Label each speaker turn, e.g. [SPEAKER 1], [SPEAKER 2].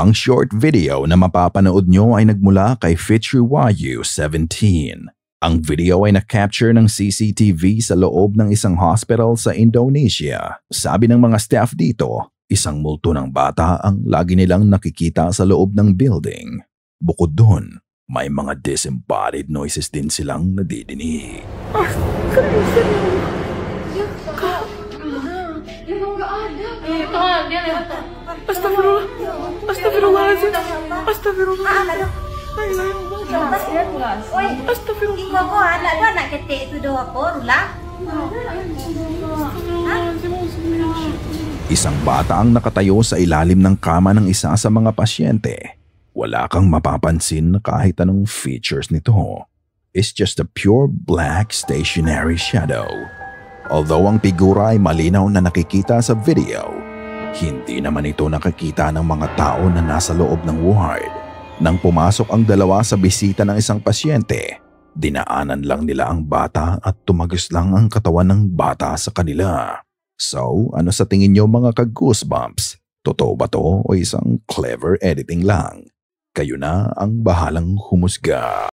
[SPEAKER 1] Ang short video na mapapanood nyo ay nagmula kay FitruYU17. Ang video ay na-capture ng CCTV sa loob ng isang hospital sa Indonesia. Sabi ng mga staff dito, isang multo ng bata ang lagi nilang nakikita sa loob ng building. Bukod dun, may mga disembodied noises din silang nadidinig.
[SPEAKER 2] Astagfirullah. Astagfirullahaladzim. Astagfirullah.
[SPEAKER 3] Astagfirullah. Anak ketik itu doa apa, Rula?
[SPEAKER 1] Isang bata ang nakatayo sa ilalim ng kama ng isa sa mga pasyente. Wala kang mapapansin na kahit anong features nito. It's just a pure black stationary shadow. Although ang figura ay malinaw na nakikita sa video, hindi naman ito nakikita ng mga tao na nasa loob ng ward. Nang pumasok ang dalawa sa bisita ng isang pasyente, dinaanan lang nila ang bata at tumagos lang ang katawan ng bata sa kanila. So, ano sa tingin nyo mga ka-goosebumps? Totoo ba to o isang clever editing lang? Kayo na ang bahalang humusga.